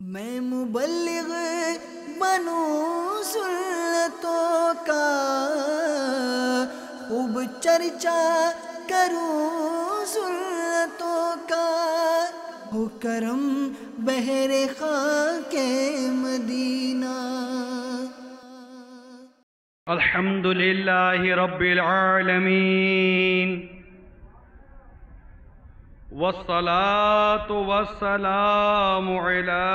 میں مبلغ بنوں سنتوں کا، خوب چرچا کروں سنتوں کا، ہو کرم بحر خاک مدینہ۔ الحمد للہ رب العالمین، والصلاة والسلام على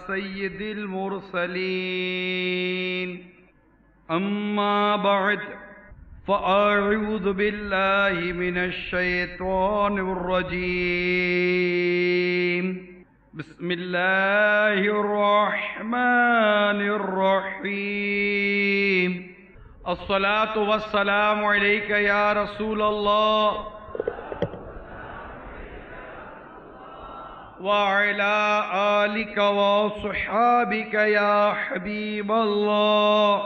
سید المرسلین، اما بعد فاعوذ باللہ من الشیطان الرجیم، بسم اللہ الرحمن الرحیم، الصلاة والسلام علیک یا رسول اللہ وعلى آلك وصحابك يا حبيب الله،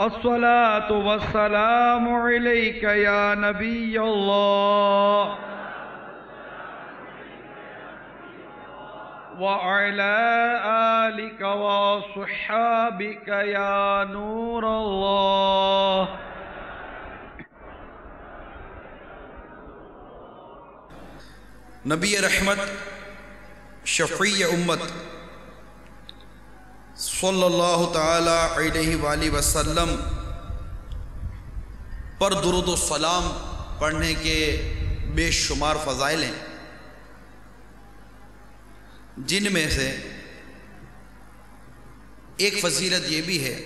الصلاة والسلام عليك يا نبي الله وعلى آلك وصحابك يا نور الله۔ نبی رحمت شفیع امت صلی اللہ تعالی علیہ وآلہ وسلم پر درود و سلام پڑھنے کے بے شمار فضائل ہیں، جن میں سے ایک فضیلت یہ بھی ہے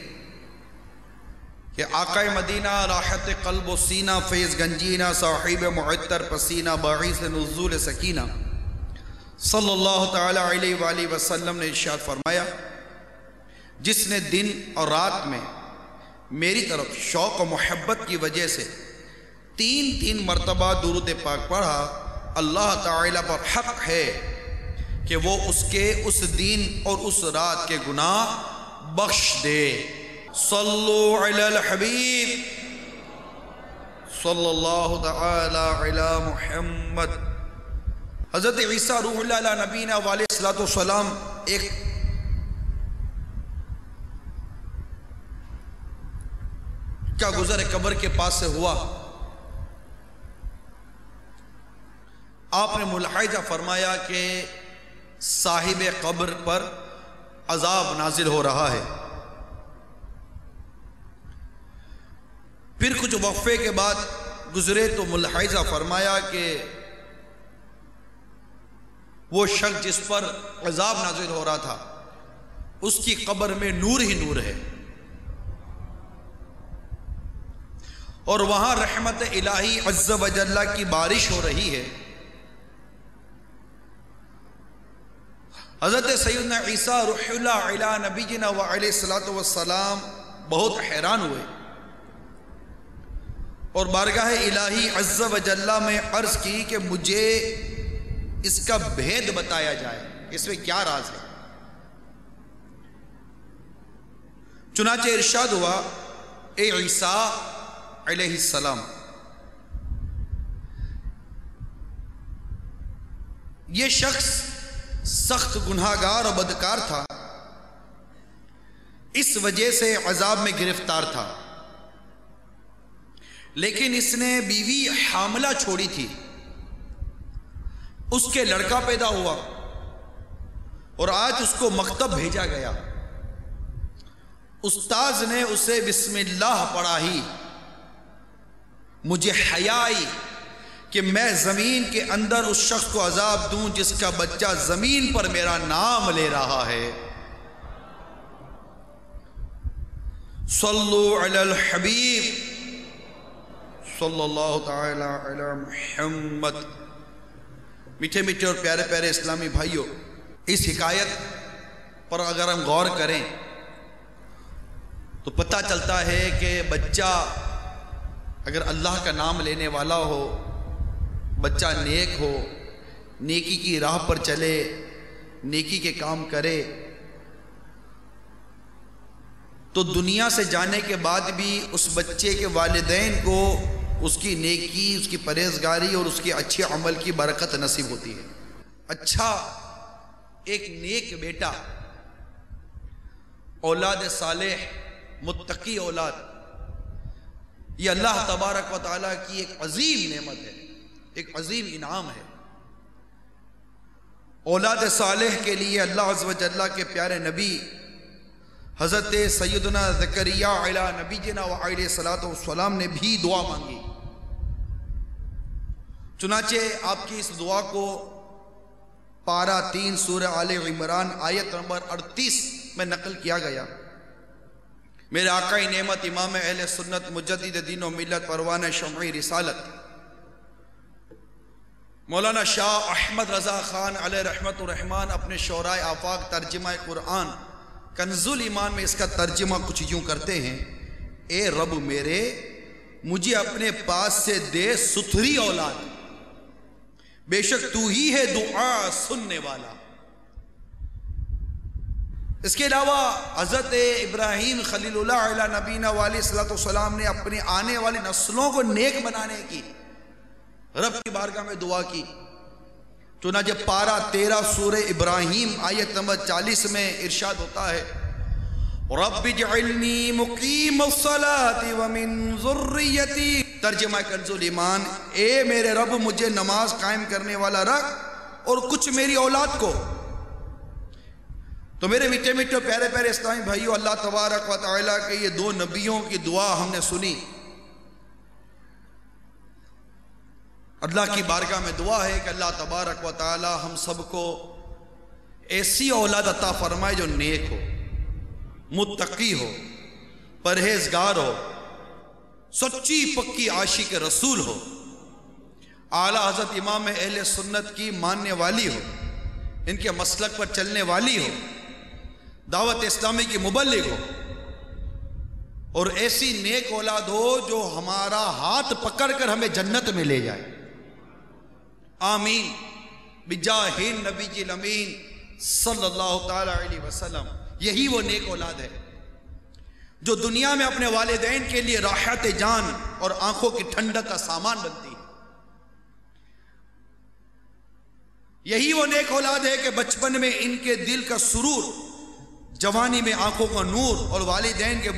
کہ آقا مدینہ راحت قلب و سینہ فیض گنجینہ صاحب معطر پسینہ باعث نزول سکینہ صلی اللہ تعالی علیہ وآلہ وسلم نے ارشاد فرمایا، جس نے دن اور رات میں میری طرف شوق و محبت کی وجہ سے تین مرتبہ درود پاک پڑھا، اللہ تعالی پر حق ہے کہ وہ اس کے اس دن اور اس رات کے گناہ بخش دے۔ صلو علی الحبیب صلی اللہ تعالی علی محمد۔ حضرت عیسیٰ روح اللہ علیہ نبینا علیہ السلام ایک کیا گزر قبر کے پاس سے ہوا، آپ نے ملاحظہ فرمایا کہ صاحب قبر پر عذاب نازل ہو رہا ہے۔ پھر کچھ وقفے کے بعد گزرے تو ملاحظہ فرمایا کہ وہ شخص جس پر عذاب نازل ہو رہا تھا اس کی قبر میں نور ہی نور ہے، اور وہاں رحمت الہی عز و جل کی بارش ہو رہی ہے۔ حضرت سیدنا عیسیٰ روح اللہ علی نبینا وعلیہ السلام بہت حیران ہوئے اور بارگاہ الہی عز و جل میں عرض کی کہ مجھے اس کا بھید بتایا جائے، اس میں کیا راز ہے؟ چنانچہ ارشاد ہوا، اے عیسیٰ علیہ السلام، یہ شخص سخت گناہگار اور بدکار تھا، اس وجہ سے عذاب میں گرفتار تھا، لیکن اس نے بیوی حاملہ چھوڑی تھی، اس کے لڑکا پیدا ہوا اور آج اس کو مکتب بھیجا گیا، استاذ نے اسے بسم اللہ پڑھائی، مجھے حیا آئی کہ میں زمین کے اندر اس شخص کو عذاب دوں جس کا بچہ زمین پر میرا نام لے رہا ہے۔ صلو علی الحبیب صلی اللہ تعالی علی محمد۔ میٹھے میٹھے اور پیارے پیارے اسلامی بھائیوں، اس حکایت پر اگر ہم غور کریں تو پتہ چلتا ہے کہ بچہ اگر اللہ کا نام لینے والا ہو، بچہ نیک ہو، نیکی کی راہ پر چلے، نیکی کے کام کرے، تو دنیا سے جانے کے بعد بھی اس بچے کے والدین کو اس کی نیکی، اس کی پرہیزگاری اور اس کے اچھے عمل کی برکت نصیب ہوتی ہے۔ اچھا ایک نیک بیٹا، اولاد صالح، متقی اولاد، یہ اللہ تبارک و تعالیٰ کی ایک عظیم نعمت ہے، ایک عظیم انعام ہے۔ اولاد صالح کے لیے اللہ عز و جل کے پیارے نبی حضرت سیدنا زکریا علیہ نبینا وعلیہ الصلوۃ والسلام نے بھی دعا مانگی۔ چنانچہ آپ کی اس دعا کو پارہ 3 سورہ آل عمران آیت نمبر 38 میں نقل کیا گیا۔ میرے آقا نعمت امام اہل سنت مجدد دین و ملت پروانہ شمعی رسالت مولانا شاہ احمد رضا خان علیہ رحمت الرحمن اپنے شعرائے آفاق ترجمہ قرآن کنز الایمان میں اس کا ترجمہ کچھ یوں کرتے ہیں: اے رب میرے، مجھے اپنے پاس سے دے ستھری اولاد، بے شک تو ہی ہے دعا سننے والا۔ اس کے علاوہ حضرت ابراہیم خلیل اللہ علیہ نبینا علیہ الصلوۃ والسلام نے اپنے آنے والی نسلوں کو نیک بنانے کی رب کی بارگاہ میں دعا کی۔ چنانچہ پارہ 13 سورہ ابراہیم آیت نمبر 40 میں ارشاد ہوتا ہے: رب اجعلنی مقیم الصلاۃ ومن ذریتی، ترجمہ کنز الایمان، اے میرے رب مجھے نماز قائم کرنے والا رکھ اور کچھ میری اولاد کو۔ تو میرے میٹھے میٹھے پیارے پیارے اسلامی بھائیو، اللہ تبارک و تعالیٰ کے یہ 2 نبیوں کی دعا ہم نے سنی۔ اللہ کی بارگاہ میں دعا ہے کہ اللہ تبارک و تعالیٰ ہم سب کو ایسی اولاد عطا فرمائے جو نیک ہو، متقی ہو، پرہیزگار ہو، سچی پکی عاشق رسول ہو، اعلیٰ حضرت امام اہل سنت کی ماننے والی ہو، ان کے مسلک پر چلنے والی ہو، دعوت اسلامی کی مبلغ ہو، اور ایسی نیک اولاد ہو جو ہمارا ہاتھ پکڑ کر ہمیں جنت میں لے جائے۔ آمین بجاہ النبی الامین صلی اللہ تعالی علیہ وسلم۔ یہی وہ نیک اولاد ہے جو دنیا میں اپنے والدین کے لیے راحت جان اور آنکھوں کی ٹھنڈک کا سامان بنتی ہے۔ یہی وہ نیک اولاد ہے کہ بچپن میں ان کے دل کا سرور، جوانی میں آنکھوں کا نور، اور والدین کے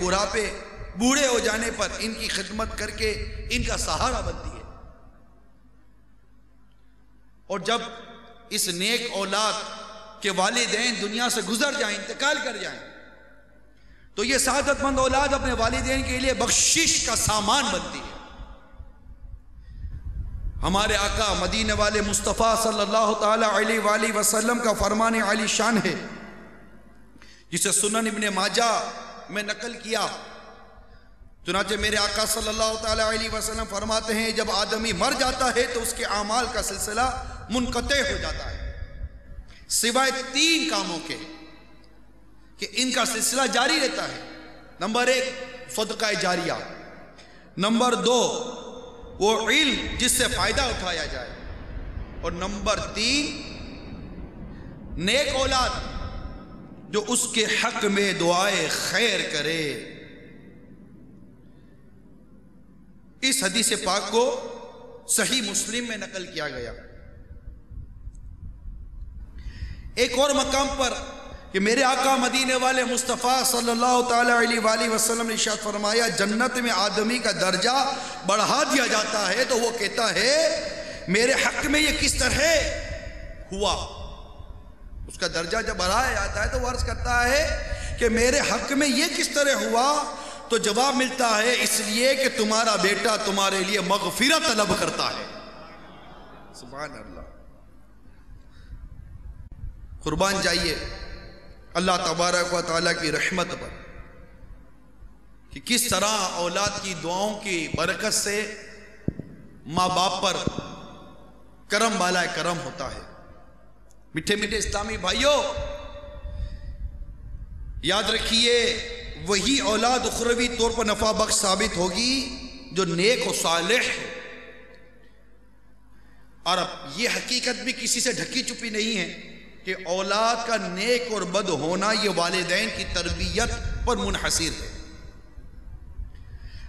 بوڑھے ہو جانے پر ان کی خدمت کر کے ان کا سہارا بنتی ہے۔ اور جب اس نیک اولاد کے والدین دنیا سے گزر جائیں، انتقال کر جائیں، تو یہ سعادت مند اولاد اپنے والدین کے لیے بخشش کا سامان بنتی ہے۔ ہمارے آقا مدینے والے مصطفیٰ صلی اللہ تعالی علیہ وآلہ وسلم کا فرمان عالی شان ہے، جسے سنن ابن ماجہ میں نقل کیا۔ چنانچہ میرے آقا صلی اللہ تعالی علیہ وسلم فرماتے ہیں، جب آدمی مر جاتا ہے تو اس کے اعمال کا سلسلہ منقطع ہو جاتا ہے، سوائے 3 کاموں کے کہ ان کا سلسلہ جاری رہتا ہے۔ نمبر 1 صدقہ جاریہ، نمبر 2 وہ علم جس سے فائدہ اٹھایا جائے، اور نمبر 3 نیک اولاد جو اس کے حق میں دعائے خیر کرے۔ اس حدیث پاک کو صحیح مسلم میں نقل کیا گیا۔ ایک اور مقام پر کہ میرے آقا مدینے والے مصطفیٰ صلی اللہ تعالی علیہ وآلہ وسلم نے ارشاد فرمایا، جنت میں آدمی کا درجہ بڑھا دیا جاتا ہے تو وہ کہتا ہے میرے حق میں یہ کس طرح ہوا۔ اس کا درجہ جب بڑھایا جاتا ہے تو وہ عرض کرتا ہے کہ میرے حق میں یہ کس طرح ہوا، تو جواب ملتا ہے اس لیے کہ تمہارا بیٹا تمہارے لیے مغفرت طلب کرتا ہے۔ سبحان اللہ۔ قربان جائیے اللہ تبارک و تعالیٰ کی رحمت پر کہ کس طرح اولاد کی دعاؤں کی برکت سے ماں باپ پر کرم بالائے کرم ہوتا ہے۔ میٹھے میٹھے اسلامی بھائیوں، یاد رکھیے وہی اولاد اخروی طور پر نفع بخش ثابت ہوگی جو نیک و صالح ہے۔ اور اب یہ حقیقت بھی کسی سے ڈھکی چھپی نہیں ہے کہ اولاد کا نیک اور بد ہونا یہ والدین کی تربیت پر منحصر ہے۔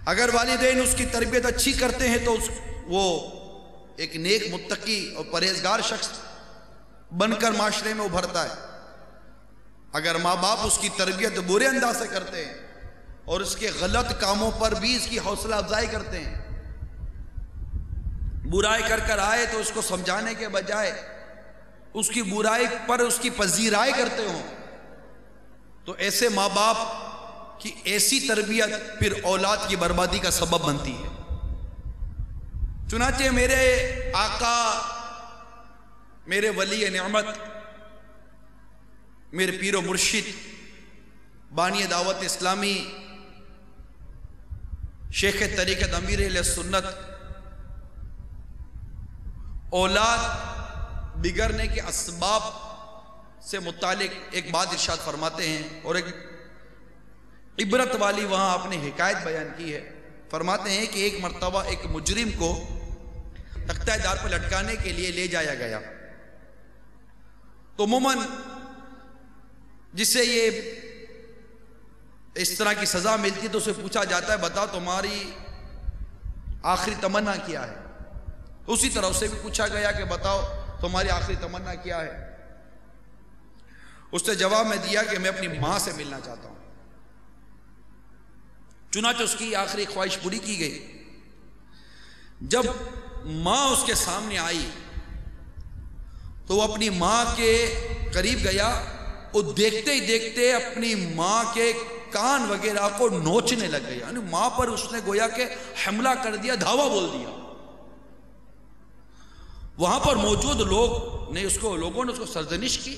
اگر والدین اس کی تربیت اچھی کرتے ہیں تو وہ ایک نیک متقی اور پرہیزگار شخص بن کر معاشرے میں ابھرتا ہے. اگر ماں باپ اس کی تربیت برے انداز سے کرتے ہیں اور اس کے غلط کاموں پر بھی اس کی حوصلہ افزائی کرتے ہیں، برائی کر آئے تو اس کو سمجھانے کے بجائے اس کی برائی پر اس کی پذیرائی کرتے ہوں، تو ایسے ماں باپ کی ایسی تربیت پھر اولاد کی بربادی کا سبب بنتی ہے. چنانچہ میرے آقا، میرے ولی نعمت، میرے پیر و مرشد، بانی دعوت اسلامی، شیخ طریقت امیر اہل سنت، اولاد بگڑنے کے اسباب سے متعلق ایک بات ارشاد فرماتے ہیں، اور ایک عبرت والی وہاں آپ نے حکایت بیان کی ہے. فرماتے ہیں کہ ایک مرتبہ ایک مجرم کو تختہ دار پر لٹکانے کے لیے لے جایا گیا، تو عموماً جسے یہ اس طرح کی سزا ملتی تو اسے پوچھا جاتا ہے بتاؤ تمہاری آخری تمنا کیا ہے. اسی طرح اسے بھی پوچھا گیا کہ بتاؤ تمہاری آخری تمنا کیا ہے. اس نے جواب میں دیا کہ میں اپنی ماں سے ملنا چاہتا ہوں. چنانچہ اس کی آخری خواہش پوری کی گئی. جب ماں اس کے سامنے آئی تو وہ اپنی ماں کے قریب گیا، اور دیکھتے ہی دیکھتے اپنی ماں کے کان وغیرہ کو نوچنے لگ گیا. یعنی ماں پر اس نے گویا کہ حملہ کر دیا، دھاوا بول دیا. وہاں پر موجود لوگوں نے اس کو سرزنش کی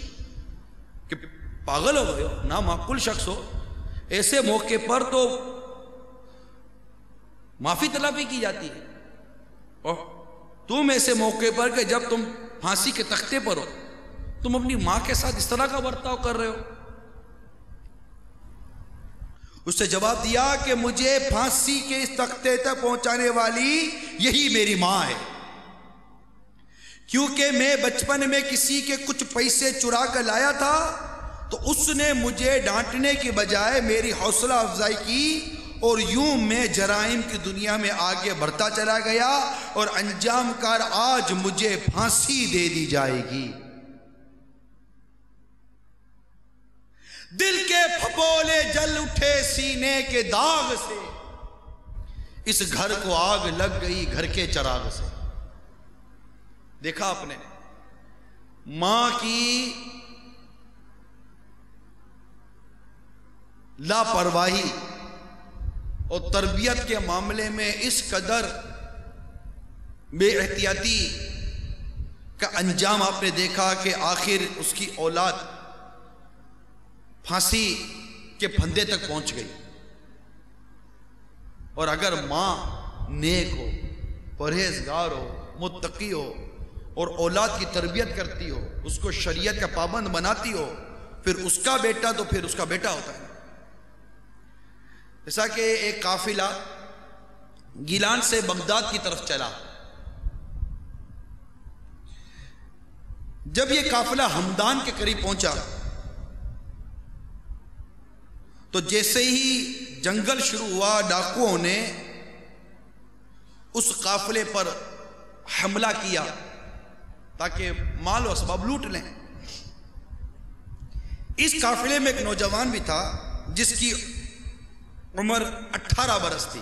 کہ پاگل ہو گئے ہو، نامعقول شخص ہو، ایسے موقع پر تو معافی طلبی کی جاتی ہے، اور تم ایسے موقع پر کہ جب تم پھانسی کے تختے پر ہو تم اپنی ماں کے ساتھ اس طرح کا برتاؤ کر رہے ہو. اس نے جواب دیا کہ مجھے پھانسی کے اس تختے تک پہنچانے والی یہی میری ماں ہے، کیونکہ میں بچپن میں کسی کے کچھ پیسے چرا کر لایا تھا تو اس نے مجھے ڈانٹنے کی بجائے میری حوصلہ افزائی کی، اور یوں میں جرائم کی دنیا میں آگے بڑھتا چلا گیا، اور انجام کار آج مجھے پھانسی دے دی جائے گی. دل کے پھپولے جل اٹھے سینے کے داغ سے، اس گھر کو آگ لگ گئی گھر کے چراغ سے. دیکھا آپ نے ماں کی لاپرواہی اور تربیت کے معاملے میں اس قدر بے احتیاطی کا انجام آپ نے دیکھا کہ آخر اس کی اولاد پھانسی کے پھندے تک پہنچ گئی. اور اگر ماں نیک ہو، پرہیزگار ہو، متقی ہو، اور اولاد کی تربیت کرتی ہو، اس کو شریعت کا پابند بناتی ہو، پھر اس کا بیٹا تو پھر اس کا بیٹا ہوتا ہے. جیسا کہ ایک قافلہ گیلان سے بغداد کی طرف چلا. جب یہ قافلہ ہمدان کے قریب پہنچا تو جیسے ہی جنگل شروع ہوا، ڈاکوؤں نے اس قافلے پر حملہ کیا تاکہ مال و اسباب لوٹ لیں. اس قافلے میں ایک نوجوان بھی تھا جس کی عمر 18 برس تھی.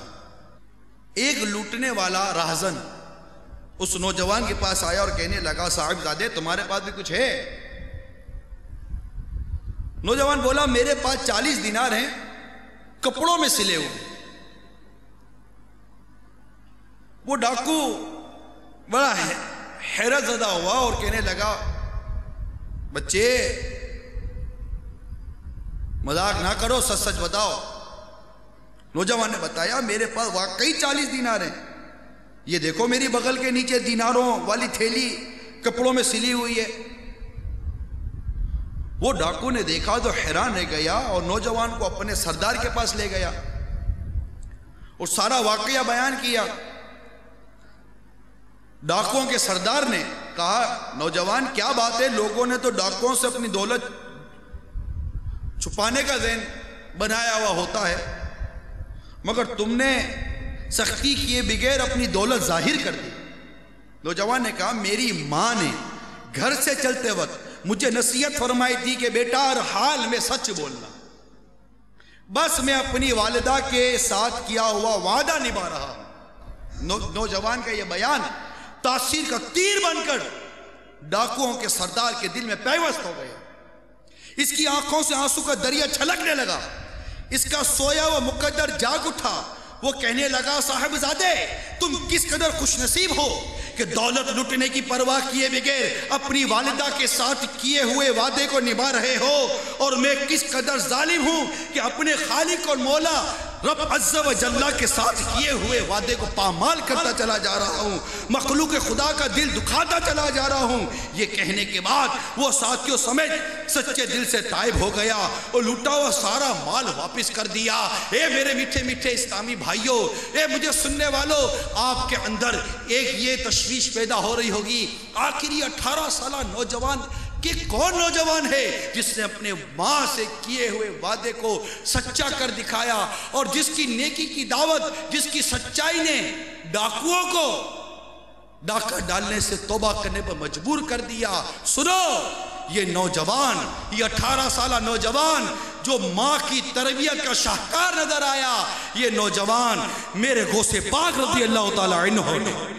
ایک لوٹنے والا راہزن اس نوجوان کے پاس آیا اور کہنے لگا صاحب زادے تمہارے پاس بھی کچھ ہے؟ نوجوان بولا میرے پاس 40 دینار ہیں کپڑوں میں سلے ہوئے. وہ ڈاکو بڑا حیرت زدہ ہوا اور کہنے لگا بچے مذاق نہ کرو، سچ سچ بتاؤ. نوجوان نے بتایا میرے پاس واقعی 40 دینار ہیں، یہ دیکھو میری بغل کے نیچے دیناروں والی تھیلی کپڑوں میں سلی ہوئی ہے. وہ ڈاکو نے دیکھا تو حیران رہ گیا اور نوجوان کو اپنے سردار کے پاس لے گیا اور سارا واقعہ بیان کیا. ڈاکوؤں کے سردار نے کہا نوجوان کیا بات ہے، لوگوں نے تو ڈاکوؤں سے اپنی دولت چھپانے کا ذہن بنایا ہوا ہوتا ہے، مگر تم نے سختی کیے بغیر اپنی دولت ظاہر کر دی۔ نوجوان نے کہا میری ماں نے گھر سے چلتے وقت مجھے نصیحت فرمائی تھی کہ بیٹا ہر حال میں سچ بولنا، بس میں اپنی والدہ کے ساتھ کیا ہوا وعدہ نبھا رہا ہوں۔ نوجوان کا یہ بیان تاثیر کا تیر بن کر ڈاکوؤں کے سردار کے دل میں پیوست ہو گیا۔ اس کی آنکھوں سے آنسو کا دریا چھلکنے لگا، اس کا سویا ہوا مقدر جاگ اٹھا۔ وہ کہنے لگا صاحبزادے تم کس قدر خوش نصیب ہو کہ دولت لٹنے کی پرواہ کیے بغیر اپنی والدہ کے ساتھ کیے ہوئے وعدے کو نبھا رہے ہو، اور میں کس قدر ظالم ہوں کہ اپنے خالق اور مولا رب عز و جل کے ساتھ کیے ہوئے وعدے کو پامال کرتا چلا جا رہا ہوں، مخلوق خدا کا دل دکھاتا چلا جا رہا ہوں۔ یہ کہنے کے بعد وہ ساتھیوں سمیت سچے دل سے تائب ہو گیا اور لوٹا ہوا سارا مال واپس کر دیا۔ اے میرے میٹھے میٹھے اسلامی بھائیوں، اے مجھے سننے والوں، آپ کے اندر ایک یہ تشویش پیدا ہو رہی ہوگی، آخر یہ 18 سالہ نوجوان کہ کون نوجوان ہے جس نے اپنے ماں سے کیے ہوئے وعدے کو سچا کر دکھایا، اور جس کی نیکی کی دعوت، جس کی سچائی نے ڈاکوؤں کو ڈاکہ ڈالنے سے توبہ کرنے پر مجبور کر دیا۔ سنو، یہ نوجوان، یہ 18 سالہ نوجوان جو ماں کی تربیت کا شاہکار نظر آیا، یہ نوجوان میرے غوث پاک رضی اللہ تعالی عنہ۔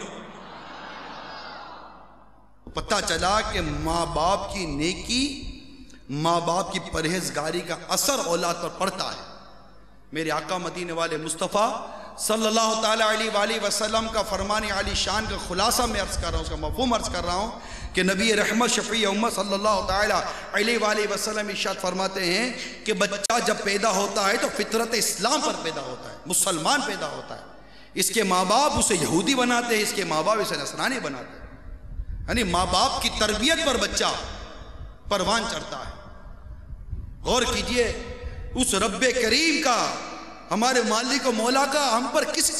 پتہ چلا کہ ماں باپ کی نیکی، ماں باپ کی پرہیزگاری کا اثر اولاد پر پڑتا ہے۔ میرے آقا مدینے والے مصطفیٰ صلی اللہ تعالیٰ علیہ وآلہ وسلم کا فرمان عالی شان کا خلاصہ میں عرض کر رہا ہوں، اس کا مفہوم عرض کر رہا ہوں کہ نبی رحمت شفیع امت صلی اللہ تعالیٰ علیہ وآلہ وسلم ارشاد فرماتے ہیں کہ بچہ جب پیدا ہوتا ہے تو فطرت اسلام پر پیدا ہوتا ہے، مسلمان پیدا ہوتا ہے۔ اس کے ماں باپ اسے یہودی بناتے ہیں، اس کے ماں باپ اسے نصرانی بناتے ہیں، یعنی ماں باپ کی تربیت پر بچہ پروان چڑھتا ہے۔ غور کیجئے اس رب کریم کا، ہمارے مالک و مولا کا ہم پر کس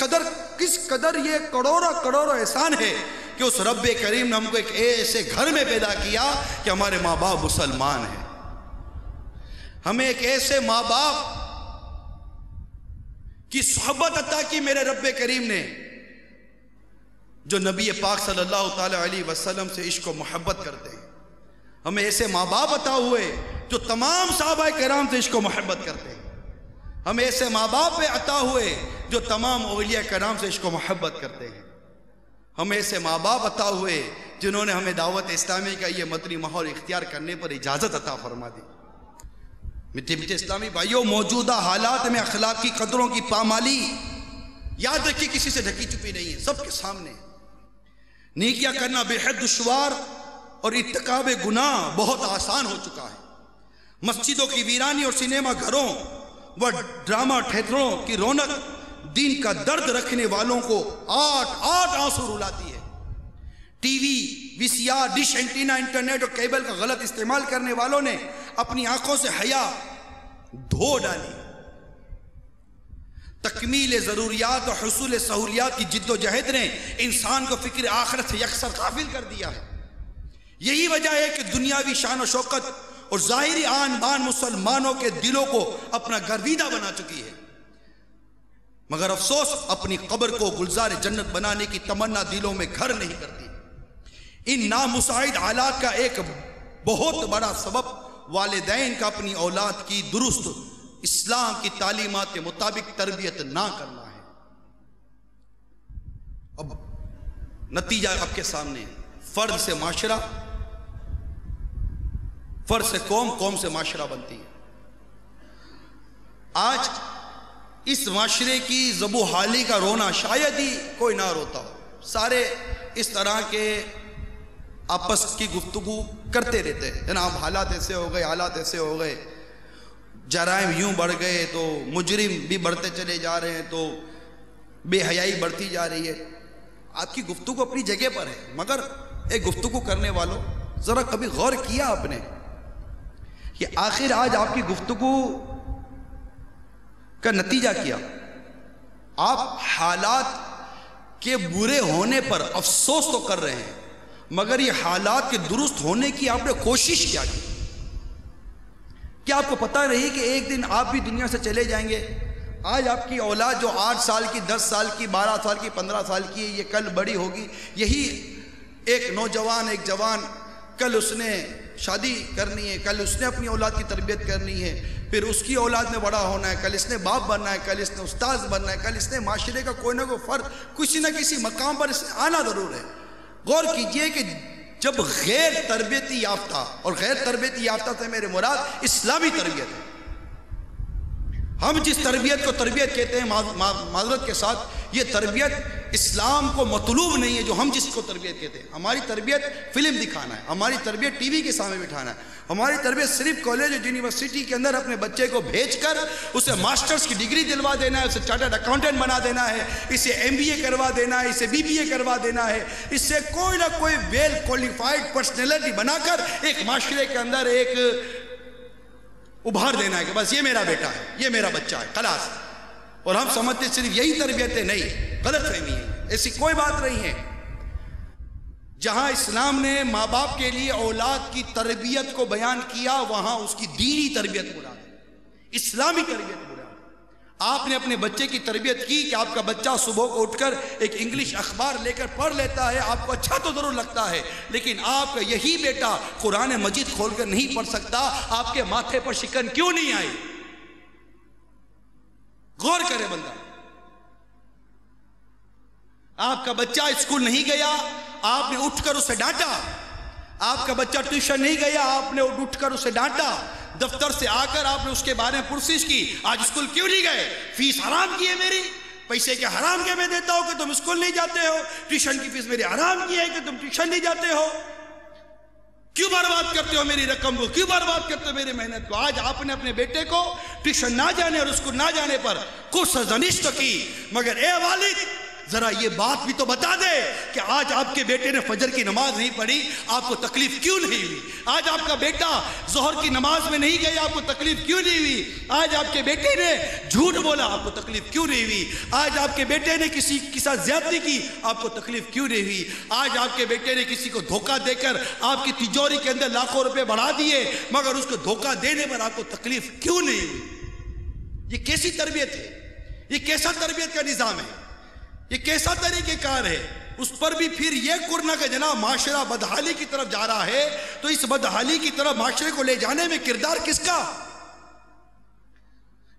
قدر یہ کروڑوں احسان ہے کہ اس رب کریم نے ہم کو ایک ایسے گھر میں پیدا کیا کہ ہمارے ماں باپ مسلمان ہیں۔ ہمیں ایک ایسے ماں باپ کی صحبت عطا کی میرے رب کریم نے جو نبی پاک صلی اللہ تعالیٰ علیہ وسلم سے عشق و محبت کرتے ہیں۔ ہمیں ایسے ماں باپ عطا ہوئے جو تمام صحابہ کرام سے عشق و محبت کرتے ہیں۔ ہمیں ایسے ماں باپ عطا ہوئے جو تمام اولیاء کرام سے عشق و محبت کرتے ہیں۔ ہمیں ایسے ماں باپ عطا ہوئے جنہوں نے ہمیں دعوت اسلامی کا یہ مدنی ماحول اختیار کرنے پر اجازت عطا فرما دی۔ میٹھے میٹھے اسلامی بھائیوں، موجودہ حالات میں اخلاق کی قدروں کی پامالی یاد رکھیے کسی سے ڈھکی چھپی نہیں ہے، سب کے سامنے۔ نیکیاں کرنا بے حد دشوار اور ارتکاب گناہ بہت آسان ہو چکا ہے۔ مسجدوں کی ویرانی اور سینما گھروں و ڈرامہ تھیٹروں کی رونق دین کا درد رکھنے والوں کو آٹھ آنسو رلاتی ہے۔ TV, VCR, dish antenna, internet اور کیبل کا غلط استعمال کرنے والوں نے اپنی آنکھوں سے حیا دھو ڈالی۔ تکمیل ضروریات اور حصول سہولیات کی جد و جہد نے انسان کو فکر آخرت سے یکسر غافل کر دیا ہے۔ یہی وجہ ہے کہ دنیاوی شان و شوکت اور ظاہری آن بان مسلمانوں کے دلوں کو اپنا گرویدہ بنا چکی ہے، مگر افسوس اپنی قبر کو گلزار جنت بنانے کی تمنا دلوں میں گھر نہیں کرتی۔ ان نامساعد حالات کا ایک بہت بڑا سبب والدین کا اپنی اولاد کی درست اسلام کی تعلیمات کے مطابق تربیت نہ کرنا ہے۔ اب نتیجہ آپ کے سامنے، فرد سے معاشرہ، فرد سے قوم، قوم سے معاشرہ بنتی ہے۔ آج اس معاشرے کی زبو حالی کا رونا شاید ہی کوئی نہ روتا ہو، سارے اس طرح کے آپس کی گفتگو کرتے رہتے ہیں، جناب حالات ایسے ہو گئے، حالات ایسے ہو گئے، جرائم یوں بڑھ گئے تو مجرم بھی بڑھتے چلے جا رہے ہیں، تو بے حیائی بڑھتی جا رہی ہے۔ آپ کی گفتگو اپنی جگہ پر ہے، مگر ایک گفتگو کرنے والوں ذرا کبھی غور کیا آپ نے کہ آخر آج آپ کی گفتگو کا نتیجہ کیا؟ آپ حالات کے برے ہونے پر افسوس تو کر رہے ہیں، مگر یہ حالات کے درست ہونے کی آپ نے کوشش کیا کی؟ کیا آپ کو پتہ نہیں کہ ایک دن آپ بھی دنیا سے چلے جائیں گے، آج آپ کی اولاد جو 8 سال کی، 10 سال کی، 12 سال کی، 15 سال کی ہے، یہ کل بڑی ہوگی. یہی ایک نوجوان، ایک جوان، کل اس نے شادی کرنی ہے، کل اس نے اپنی اولاد کی تربیت کرنی ہے، پھر اس کی اولاد میں بڑا ہونا ہے، کل اس نے باپ بننا ہے، کل اس نے استاذ بننا ہے، کل اس نے معاشرے کا کوئی نہ کوئی فرد کسی نہ کسی مقام پر اس نے آنا ضرور ہے. غور کیجئے کہ جب غیر تربیتی یافتہ، اور غیر تربیتی یافتہ سے میرے مراد اسلامی تربیت ہے. ہم جس تربیت کو تربیت کہتے ہیں، معذرت کے ساتھ، یہ تربیت اسلام کو مطلوب نہیں ہے جو ہم جس کو تربیت کہتے ہیں. ہماری تربیت فلم دکھانا ہے، ہماری تربیت ٹی وی کے سامنے بٹھانا ہے، ہماری تربیت صرف کالج اور یونیورسٹی کے اندر اپنے بچے کو بھیج کر اسے ماسٹرز کی ڈگری دلوا دینا ہے، اسے چارٹرڈ اکاؤنٹنٹ بنا دینا ہے، اسے MBA کروا دینا ہے، اسے BBA کروا دینا ہے، اس سے کوئی نہ کوئی ویل کوالیفائڈ پرسنالٹی بنا کر ایک معاشرے کے اندر ایک ابھار دینا ہے کہ بس یہ میرا بیٹا ہے، یہ میرا بچہ ہے، خلاص. اور ہم سمجھتے صرف یہی تربیت ہے. نہیں، غلط فہمی ہے، ایسی کوئی بات نہیں ہے. جہاں اسلام نے ماں باپ کے لیے اولاد کی تربیت کو بیان کیا، وہاں اس کی دینی تربیت مراد ہے، اسلامی تربیت مراد ہے. آپ نے اپنے بچے کی تربیت کی کہ آپ کا بچہ صبح کو اٹھ کر ایک انگلش اخبار لے کر پڑھ لیتا ہے، آپ کو اچھا تو ضرور لگتا ہے، لیکن آپ کا یہی بیٹا قرآن مجید کھول کر نہیں پڑھ سکتا. آپ کے ماتھے پر شکن کیوں نہیں آئی؟ غور کرے بندہ. آپ کا بچہ اسکول نہیں گیا، آپ نے اٹھ کر اسے ڈانٹا. آپ کا بچہ ٹیوشن نہیں گیا، آپ نے اٹھ کر اسے ڈانٹا. دفتر سے آ کر آپ نے اس کے بارے میں پرسش کی، آج اسکول کیوں نہیں گئے؟ فیس حرام کی ہے میری، پیسے کے حرام کے میں دیتا ہوں کہ تم اسکول نہیں جاتے ہو، ٹیوشن کی فیس میری حرام کی ہے کہ تم ٹیوشن نہیں جاتے ہو، کیوں برباد کرتے ہو میری رقم کو، کیوں برباد کرتے ہو میری محنت کو؟ آج آپ نے اپنے بیٹے کو ٹیوشن نہ جانے اور اسکول نہ جانے پر کچھ سرزنش تو کی، مگر اے والد ذرا یہ بات بھی تو بتا دے کہ آج آپ کے بیٹے نے فجر کی نماز نہیں پڑھی، آپ کو تکلیف کیوں نہیں ہوئی؟ آج آپ کا بیٹا ظہر کی نماز میں نہیں گیا، آپ کو تکلیف کیوں نہیں ہوئی؟ آج آپ کے بیٹے نے جھوٹ بولا، آپ کو تکلیف کیوں نہیں ہوئی؟ آج آپ کے بیٹے نے کسی کے ساتھ زیادتی کی، آپ کو تکلیف کیوں نہیں ہوئی؟ آج آپ کے بیٹے نے کسی کو دھوکہ دے کر آپ کی تجوری کے اندر لاکھوں روپے بڑھا دیے، مگر اس کو دھوکہ دینے پر آپ کو تکلیف کیوں نہیں ہوئی؟ یہ کیسی تربیت ہے؟ یہ کیسا تربیت کا نظام ہے؟ یہ کیسا طریقہ کار ہے؟ اس پر بھی پھر یہ کرنا کہ جناب معاشرہ بدحالی کی طرف جا رہا ہے، تو اس بدحالی کی طرف معاشرے کو لے جانے میں کردار کس کا؟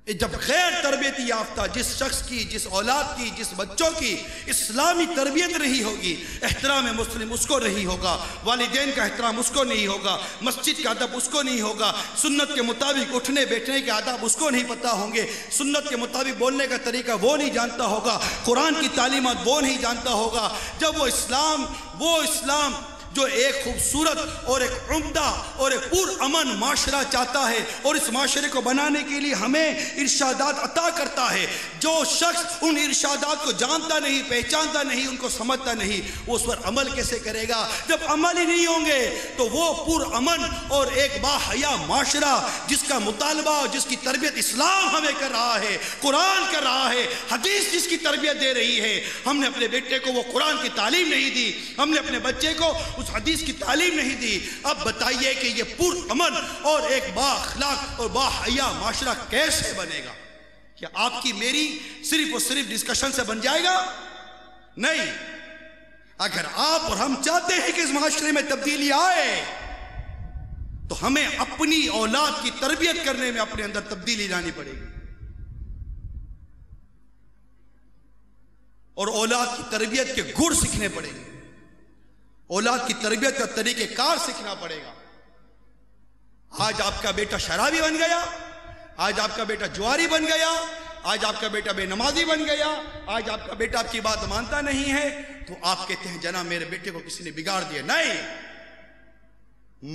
جب غیر تربیتی یافتہ جس شخص کی، جس اولاد کی، جس بچوں کی اسلامی تربیت رہی ہوگی، احترام مسلم اس کو رہی ہوگا، والدین کا احترام اس کو نہیں ہوگا، مسجد کا ادب اس کو نہیں ہوگا، سنت کے مطابق اٹھنے بیٹھنے کے آداب اس کو نہیں پتہ ہوں گے، سنت کے مطابق بولنے کا طریقہ وہ نہیں جانتا ہوگا، قرآن کی تعلیمات وہ نہیں جانتا ہوگا، جب وہ اسلام جو ایک خوبصورت اور ایک عمدہ اور ایک پرامن معاشرہ چاہتا ہے اور اس معاشرے کو بنانے کے لیے ہمیں ارشادات عطا کرتا ہے، جو شخص ان ارشادات کو جانتا نہیں، پہچانتا نہیں، ان کو سمجھتا نہیں، وہ اس پر عمل کیسے کرے گا؟ جب عمل ہی نہیں ہوں گے تو وہ پرامن اور ایک باحیا معاشرہ جس کا مطالبہ اور جس کی تربیت اسلام ہمیں کر رہا ہے، قرآن کر رہا ہے، حدیث جس کی تربیت دے رہی ہے، ہم نے اپنے بیٹے کو وہ قرآن کی تعلیم نہیں دی، ہم نے اپنے بچے کو اس حدیث کی تعلیم نہیں دی. اب بتائیے کہ یہ پرامن اور ایک با اخلاق اور با حیا معاشرہ کیسے بنے گا؟ کیا آپ کی میری صرف اور صرف ڈسکشن سے بن جائے گا؟ نہیں. اگر آپ اور ہم چاہتے ہیں کہ اس معاشرے میں تبدیلی آئے تو ہمیں اپنی اولاد کی تربیت کرنے میں اپنے اندر تبدیلی لانی پڑے گی، اور اولاد کی تربیت کے گڑ سیکھنے پڑیں گے، اولاد کی تربیت کا طریقہ کار سیکھنا پڑے گا. آج آپ کا بیٹا شرابی بن گیا، آج آپ کا بیٹا جواری بن گیا، آج آپ کا بیٹا بے نمازی بن گیا، آج آپ کا بیٹا آپ کی بات مانتا نہیں ہے، تو آپ کہتے ہیں جناب میرے بیٹے کو کسی نے بگاڑ دیا. نہیں،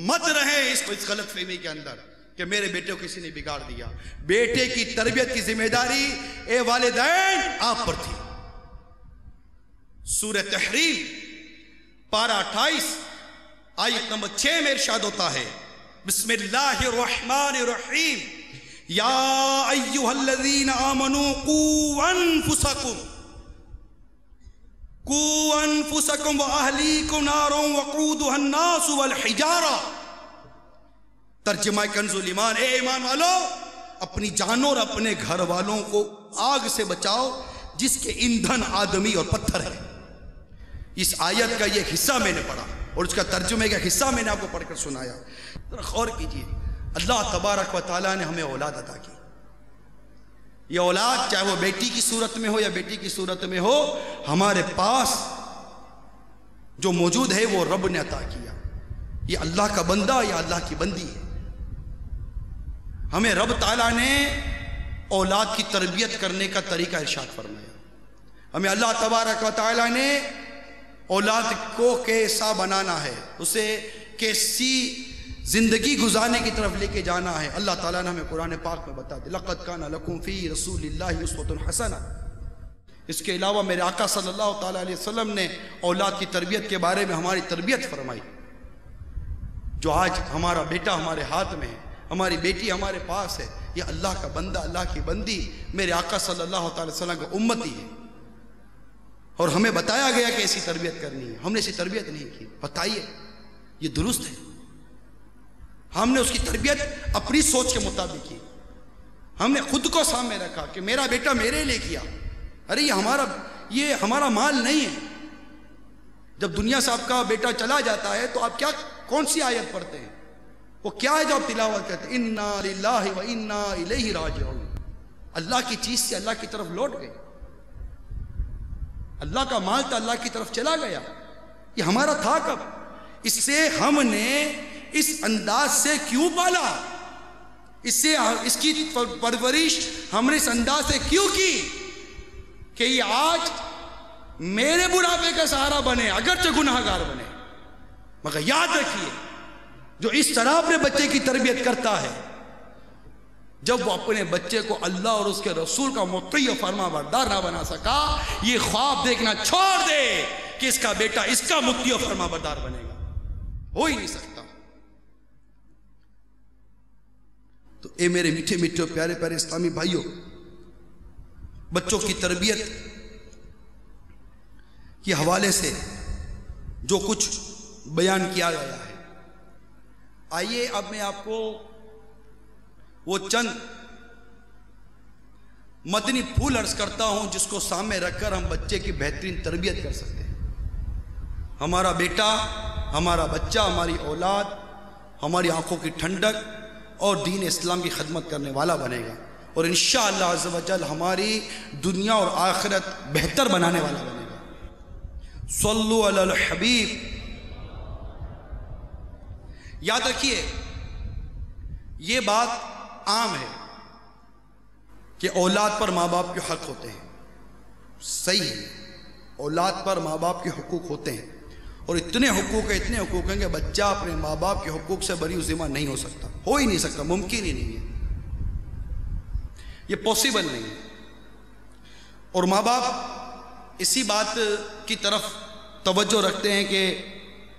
مت رہیں اس غلط فہمی کے اندر کہ میرے بیٹے کو کسی نے بگاڑ دیا. بیٹے کی تربیت کی ذمہ داری اے والدین آپ پر تھی. سورہ تحریم پارہ 28 آیت نمبر 6 میں ارشاد ہوتا ہے، بسم اللہ الرحمن الرحیم، یا ایہا الذین آمنوا قوا انفسکم واہلیکم نارا وقودها الناس والحجارہ. ترجمہ کنز الایمان، اے ایمان والو اپنی جانوں اور اپنے گھر والوں کو آگ سے بچاؤ جس کے ایندھن آدمی اور پتھر ہے۔ اس آیت کا یہ حصہ میں نے پڑھا اور اس کا ترجمے کا حصہ میں نے آپ کو پڑھ کر سنایا۔ ذرا غور کیجئے، اللہ تبارک و تعالیٰ نے ہمیں اولاد عطا کی۔ یہ اولاد چاہے وہ بیٹی کی صورت میں ہو یا بیٹی کی صورت میں ہو، ہمارے پاس جو موجود ہے وہ رب نے عطا کیا۔ یہ اللہ کا بندہ یا اللہ کی بندی ہے۔ ہمیں رب تعالیٰ نے اولاد کی تربیت کرنے کا طریقہ ارشاد فرمایا۔ ہمیں اللہ تبارک و تعالیٰ نے اولاد کو کیسا بنانا ہے، اسے کیسی زندگی گزارنے کی طرف لے کے جانا ہے۔ اللہ تعالیٰ نے ہمیں قرآن پاک میں بتا دیا، لَقَدْ كَانَ لَكُمْ فِي رَسُولِ اللَّهِ أُسْوَةٌ حَسَنَةٌ۔ اس کے علاوہ میرے آقا صلی اللہ تعالیٰ علیہ وسلم نے اولاد کی تربیت کے بارے میں ہماری تربیت فرمائی۔ جو آج ہمارا بیٹا ہمارے ہاتھ میں ہے، ہماری بیٹی ہمارے پاس ہے، یہ اللہ کا بندہ، اللہ کی بندی، میرے آقا صلی اللہ تعالیٰ وسلم کا امتی ہے، اور ہمیں بتایا گیا کہ ایسی تربیت کرنی ہے۔ ہم نے ایسی تربیت نہیں کی، بتائیے یہ درست ہے؟ ہم نے اس کی تربیت اپنی سوچ کے مطابق کی۔ ہم نے خود کو سامنے رکھا کہ میرا بیٹا میرے لے کیا، ارے یہ ہمارا مال نہیں ہے۔ جب دنیا سے آپ کا بیٹا چلا جاتا ہے تو آپ کون سی آیت پڑھتے ہیں؟ وہ کیا ہے جو آپ تلاوت کرتے ہیں؟ اِنَّا لِلَّهِ وَإِنَّا إِلَيْهِ رَاجِعُونَ۔ اللہ کی چیز سے اللہ کی طرف لوٹ گئے، اللہ کا مال تھا اللہ کی طرف چلا گیا، یہ ہمارا تھا کب؟ اس سے ہم نے اس انداز سے کیوں پالا، اس کی پرورش ہم نے اس انداز سے کیوں کی کہ یہ آج میرے بڑھاپے کا سہارا بنے، اگرچہ گناہگار بنے۔ مگر یاد رکھیے، جو اس طرح اپنے بچے کی تربیت کرتا ہے، جب وہ اپنے بچے کو اللہ اور اس کے رسول کا مطیع و فرما بردار نہ بنا سکا، یہ خواب دیکھنا چھوڑ دے کہ اس کا بیٹا اس کا مطیع و فرما بردار بنے گا، ہو ہی نہیں سکتا۔ تو اے میرے میٹھے میٹھے پیارے پیارے اسلامی بھائیوں، بچوں کی تربیت کے حوالے سے جو کچھ بیان کیا گیا ہے، آئیے اب میں آپ کو وہ چند مدنی پھول عرض کرتا ہوں جس کو سامنے رکھ کر ہم بچے کی بہترین تربیت کر سکتے ہیں۔ ہمارا بیٹا، ہمارا بچہ، ہماری اولاد ہماری آنکھوں کی ٹھنڈک اور دین اسلام کی خدمت کرنے والا بنے گا، اور انشاءاللہ عز و جل ہماری دنیا اور آخرت بہتر بنانے والا بنے گا۔ صلو علی الحبیب۔ یاد رکھیے، یہ بات عام ہے کہ اولاد پر ماں باپ کے حق ہوتے ہیں، صحیح ہے، اولاد پر ماں باپ کے حقوق ہوتے ہیں، اور اتنے حقوق ہیں کہ بچہ اپنے ماں باپ کے حقوق سے بری ذمہ نہیں ہو سکتا، ہو ہی نہیں سکتا، ممکن ہی نہیں ہے، یہ پاسبل نہیں ہے۔ اور ماں باپ اسی بات کی طرف توجہ رکھتے ہیں کہ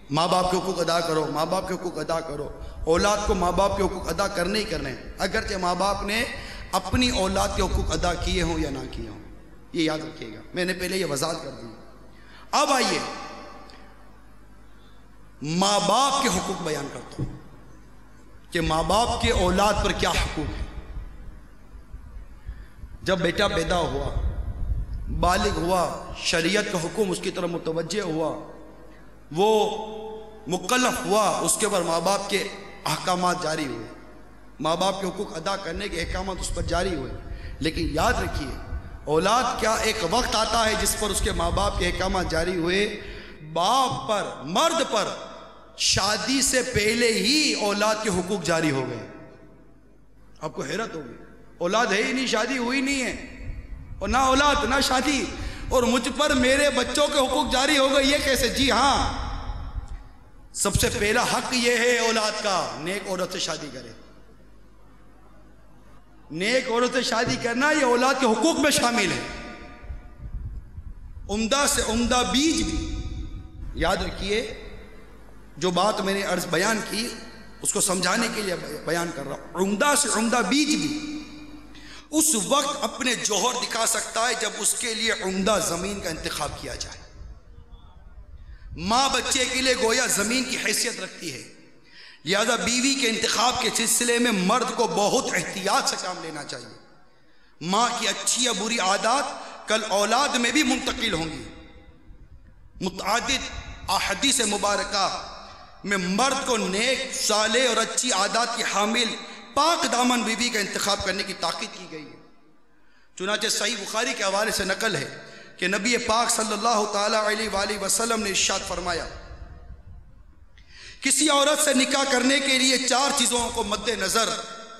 ماں باپ کے حقوق ادا کرو، ماں باپ کے حقوق ادا کرو، اولاد کو ماں باپ کے حقوق ادا کرنے ہی کرنے ہیں، اگرچہ ماں باپ نے اپنی اولاد کے حقوق ادا کیے ہوں یا نہ کیے ہوں، یہ یاد رکھیے گا، میں نے پہلے یہ وضاحت کر دی۔ اب آئیے ماں باپ کے حقوق بیان کرتا ہوں کہ ماں باپ کے اولاد پر کیا حقوق ہیں۔ جب بیٹا پیدا ہوا، بالغ ہوا، شریعت کا حکم اس کی طرف متوجہ ہوا، وہ مکلف ہوا، اس کے بعد ماں باپ کے احکامات جاری ہوئے، ماں باپ کے حقوق ادا کرنے کے احکامات اس پر جاری ہوئے۔ لیکن یاد رکھیے، اولاد کیا ایک وقت آتا ہے جس پر اس کے ماں باپ کے احکامات جاری ہوئے، باپ پر، مرد پر شادی سے پہلے ہی اولاد کے حقوق جاری ہو گئے۔ آپ کو حیرت ہوگی، اولاد ہے ہی نہیں، شادی ہوئی نہیں ہے، اور نہ اولاد نہ شادی، اور مجھ پر میرے بچوں کے حقوق جاری ہو گئے، یہ کیسے؟ جی ہاں، سب سے پہلا حق یہ ہے اولاد کا، نیک عورت سے شادی کرے۔ نیک عورت سے شادی کرنا یہ اولاد کے حقوق میں شامل ہے۔ عمدہ سے عمدہ بیج بھی، یاد رکھیے جو بات میں نے عرض بیان کی اس کو سمجھانے کے لیے بیان کر رہا ہوں، عمدہ سے عمدہ بیج بھی اس وقت اپنے جوہر دکھا سکتا ہے جب اس کے لیے عمدہ زمین کا انتخاب کیا جائے۔ ماں بچے کے لیے گویا زمین کی حیثیت رکھتی ہے، لہذا بیوی کے انتخاب کے سلسلے میں مرد کو بہت احتیاط سے کام لینا چاہیے۔ ماں کی اچھی یا بری عادات کل اولاد میں بھی منتقل ہوں گی۔ متعدد احادیث مبارکہ میں مرد کو نیک، صالح اور اچھی عادات کی حامل پاک دامن بیوی کا انتخاب کرنے کی تاکید کی گئی ہے۔ چنانچہ صحیح بخاری کے حوالے سے نقل ہے کہ نبی پاک صلی اللہ تعالی علیہ وآلہ وسلم نے ارشاد فرمایا، کسی عورت سے نکاح کرنے کے لیے 4 چیزوں کو مد نظر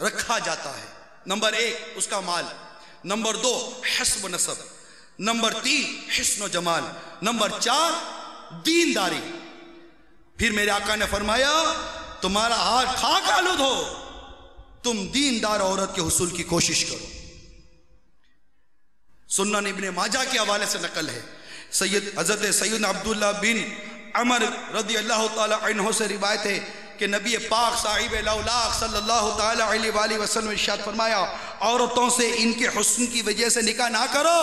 رکھا جاتا ہے۔ نمبر 1 اس کا مال، نمبر 2 حسب و نسب، نمبر 3 حسن و جمال، نمبر 4 دینداری۔ پھر میرے آقا نے فرمایا تمہارا ہاتھ خاک آلود ہو، تم دیندار عورت کے حصول کی کوشش کرو۔ سنن ابن ماجہ کے حوالے سے نقل ہے، حضرت سیدنا عبداللہ بن عمر رضی اللہ تعالی عنہ سے روایت ہے کہ نبی پاک صاحب الاولاق صلی اللہ تعالی علیہ وآلہ وسلم نے ارشاد فرمایا، عورتوں سے ان کے حسن کی وجہ سے نکاح نہ کرو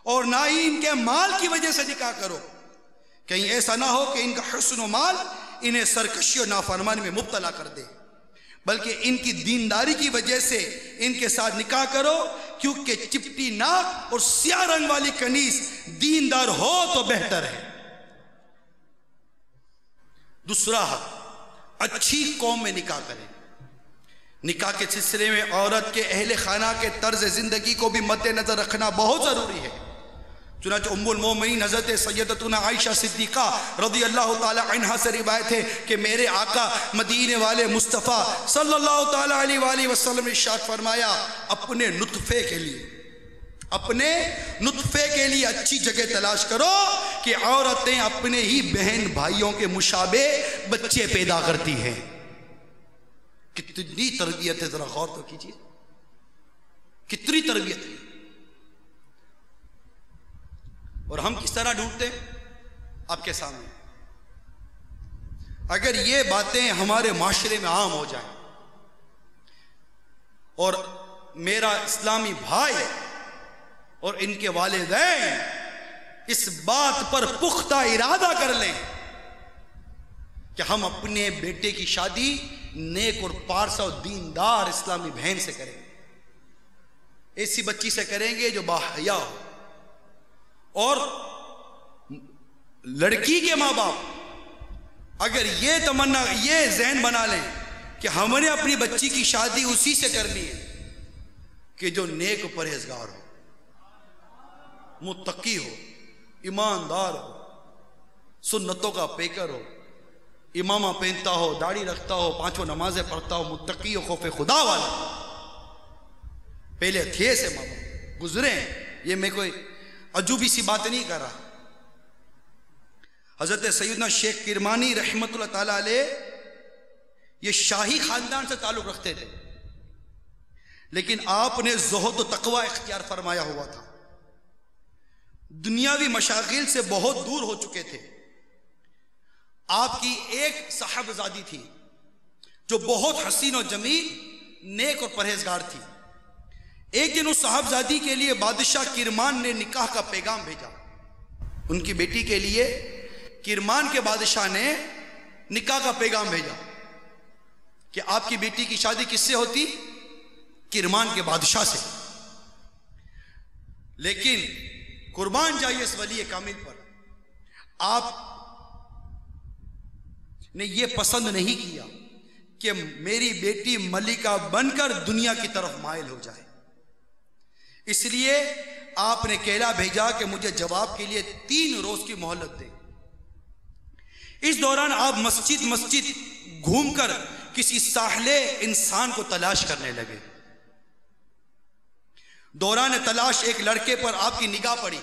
اور نہ ہی ان کے مال کی وجہ سے نکاح کرو، کہیں ایسا نہ ہو کہ ان کا حسن و مال انہیں سرکشی اور نافرمانی میں مبتلا کر دے، بلکہ ان کی دینداری کی وجہ سے ان کے ساتھ نکاح کرو، کیونکہ چپٹی ناک اور سیاہ رنگ والی کنیز دیندار ہو تو بہتر ہے۔ دوسرا حق، اچھی قوم میں نکاح کریں۔ نکاح کے سلسلے میں عورت کے اہل خانہ کے طرز زندگی کو بھی مد نظر رکھنا بہت ضروری ہے۔ چنانچہ ام المومنین حضرت سیدتنا عائشہ صدیقہ رضی اللہ تعالی عنہا سے روایت ہے کہ میرے آقا مدینے والے مصطفیٰ صلی اللہ تعالی علیہ وآلہ وسلم نے ارشاد فرمایا، اپنے نطفے کے لیے اچھی جگہ تلاش کرو کہ عورتیں اپنے ہی بہن بھائیوں کے مشابہ بچے پیدا کرتی ہیں۔ کتنی تربیت ہے، ذرا غور تو کیجیے، کتنی تربیت ہے۔ اور ہم کس طرح ڈھونڈتے ہیں؟ آپ کے سامنے اگر یہ باتیں ہمارے معاشرے میں عام ہو جائیں اور میرا اسلامی بھائی اور ان کے والدین اس بات پر پختہ ارادہ کر لیں کہ ہم اپنے بیٹے کی شادی نیک اور پارسا اور دیندار اسلامی بہن سے کریں گے، ایسی بچی سے کریں گے جو باحیا ہو، اور لڑکی کے ماں باپ اگر یہ تمنا، یہ ذہن بنا لیں کہ ہم نے اپنی بچی کی شادی اسی سے کرنی ہے کہ جو نیک و پرہیزگار ہو، متقی ہو، ایماندار ہو، سنتوں کا پیکر ہو، امامہ پہنتا ہو، داڑھی رکھتا ہو، 5 نمازیں پڑھتا ہو، متقی ہو، خوف خدا والا، پہلے تھے سے ماں باپ گزرے ہیں۔ یہ میں کوئی عجوبی سی بات نہیں کر رہا۔ حضرت سیدنا شیخ کرمانی رحمت اللہ تعالی علیہ یہ شاہی خاندان سے تعلق رکھتے تھے، لیکن آپ نے زہد و تقوی اختیار فرمایا ہوا تھا، دنیاوی مشاغل سے بہت دور ہو چکے تھے۔ آپ کی ایک صاحبزادی تھی جو بہت حسین و جمیل، نیک اور پرہیزگار تھی۔ ایک دن اس صاحبزادی کے لیے بادشاہ کرمان نے نکاح کا پیغام بھیجا۔ ان کی بیٹی کے لیے کرمان کے بادشاہ نے نکاح کا پیغام بھیجا کہ آپ کی بیٹی کی شادی کس سے ہوتی؟ کرمان کے بادشاہ سے۔ لیکن قربان جائیے اس ولی کامل پر، آپ نے یہ پسند نہیں کیا کہ میری بیٹی ملکہ بن کر دنیا کی طرف مائل ہو جائے، اس لیے آپ نے کہلا بھیجا کہ مجھے جواب کے لیے 3 روز کی مہلت دیں۔ اس دوران آپ مسجد گھوم کر کسی ساحل انسان کو تلاش کرنے لگے۔ دوران تلاش ایک لڑکے پر آپ کی نگاہ پڑی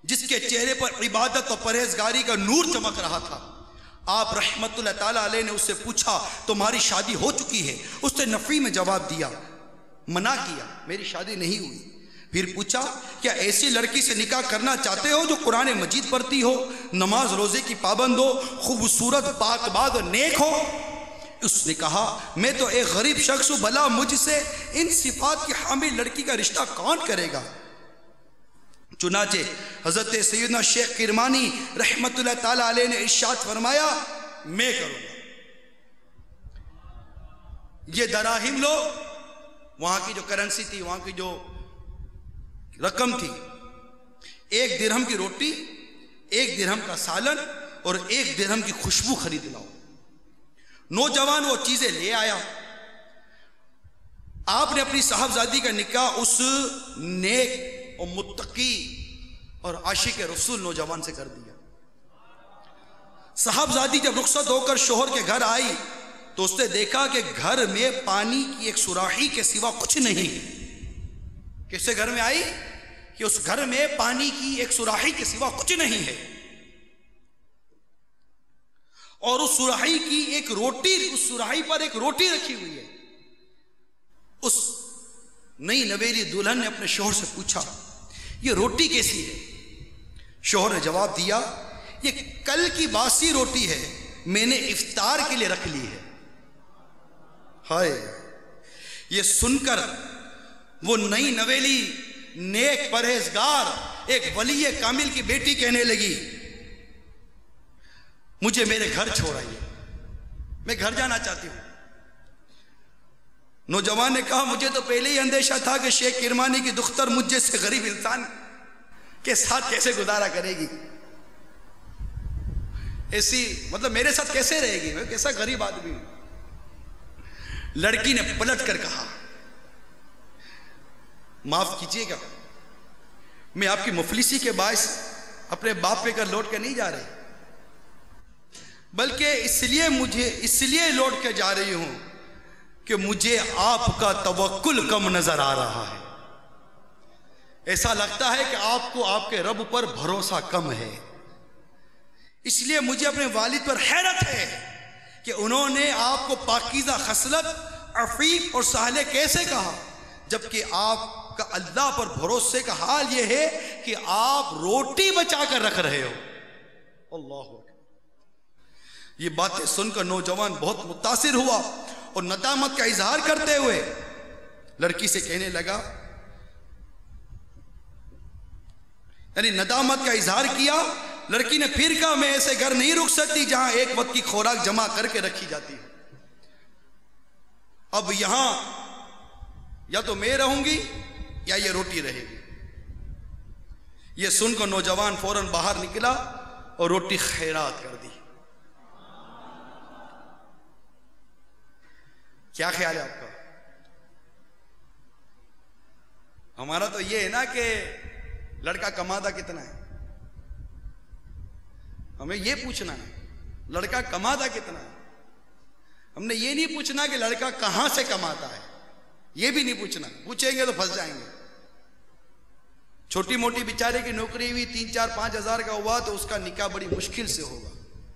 جس کے چہرے پر عبادت اور پرہیزگاری کا نور چمک رہا تھا۔ آپ رحمت اللہ تعالی علیہ نے اس سے پوچھا تمہاری شادی ہو چکی ہے؟ اس نے نفی میں جواب دیا، منع کیا، میری شادی نہیں ہوئی۔ پھر پوچھا کیا ایسی لڑکی سے نکاح کرنا چاہتے ہو جو قرآن مجید پڑھتی ہو، نماز روزے کی پابند ہو، خوبصورت، پاک باز اور نیک ہو؟ اس نے کہا میں تو ایک غریب شخص ہوں، بھلا مجھ سے ان صفات کی حامل لڑکی کا رشتہ کون کرے گا؟ چنانچہ حضرت سیدنا شیخ کرمانی رحمت اللہ تعالی علیہ نے ارشاد فرمایا میں کروں گا۔ یہ دراہم لو، وہاں کی جو کرنسی تھی، وہاں کی جو رقم تھی، 1 درہم کی روٹی، 1 درہم کا سالن اور 1 درہم کی خوشبو خرید لاؤ۔ نوجوان وہ چیزیں لے آیا۔ آپ نے اپنی صاحبزادی کا نکاح اس نیک اور متقی اور عاشق رسول نوجوان سے کر دیا۔ صاحبزادی جب رخصت ہو کر شوہر کے گھر آئی تو اس نے دیکھا کہ گھر میں پانی کی ایک سوراخی کے سوا کچھ نہیں۔ کس سے گھر میں آئی کہ اس گھر میں پانی کی ایک سوراخی کے سوا کچھ نہیں ہے، اور اس سوراخی کی ایک روٹی، اس سوراخی پر ایک روٹی رکھی ہوئی ہے۔ اس نئی نویلی دلہن نے اپنے شوہر سے پوچھا یہ روٹی کیسی ہے؟ شوہر نے جواب دیا یہ کل کی باسی روٹی ہے، میں نے افطار کے لیے رکھ لی ہے۔ ہائے! یہ سن کر وہ نئی نویلی نیک پرہیزگار ایک ولی کامل کی بیٹی کہنے لگی مجھے میرے گھر چھوڑ آئیے، میں گھر جانا چاہتی ہوں۔ نوجوان نے کہا مجھے تو پہلے ہی اندیشہ تھا کہ شیخ کرمانی کی دختر مجھ جیسے غریب انسان کے ساتھ کیسے گزارا کرے گی، ایسی مطلب میرے ساتھ کیسے رہے گی، میں کیسا غریب آدمی ہوں۔ لڑکی نے پلٹ کر کہا معاف کیجیے گا، میں آپ کی مفلسی کے باعث اپنے باپ پہ کر لوٹ کے نہیں جا رہی، بلکہ اس لیے لوٹ کے جا رہی ہوں کہ مجھے آپ کا توکل کم نظر آ رہا ہے۔ ایسا لگتا ہے کہ آپ کو آپ کے رب پر بھروسہ کم ہے، اس لیے مجھے اپنے والد پر حیرت ہے کہ انہوں نے آپ کو پاکیزہ خصلت، عفیف اور صالح کیسے کہا، جبکہ آپ کا اللہ پر بھروسے کا حال یہ ہے کہ آپ روٹی بچا کر رکھ رہے ہو۔ اللہ اکبر! یہ باتیں سن کر نوجوان بہت متاثر ہوا اور ندامت کا اظہار کرتے ہوئے لڑکی سے کہنے لگا، یعنی ندامت کا اظہار کیا۔ لڑکی نے پھر کہا میں ایسے گھر نہیں رک سکتی جہاں ایک وقت کی خوراک جمع کر کے رکھی جاتی ہے، اب یہاں یا تو میں رہوں گی یا یہ روٹی رہے گی۔ یہ سن کر نوجوان فوراً باہر نکلا اور روٹی خیرات کر دی۔ کیا خیال ہے آپ کا؟ ہمارا تو یہ ہے نا کہ لڑکا کماتا کتنا ہے، ہمیں یہ پوچھنا ہے لڑکا کماتا کتنا ہے، ہم نے یہ نہیں پوچھنا کہ لڑکا کہاں سے کماتا ہے، یہ بھی نہیں پوچھنا، پوچھیں گے تو پھنس جائیں گے۔ چھوٹی موٹی بیچارے کی نوکری ہوئی 3-4-5 ہزار کا ہوا تو اس کا نکاح بڑی مشکل سے ہوگا،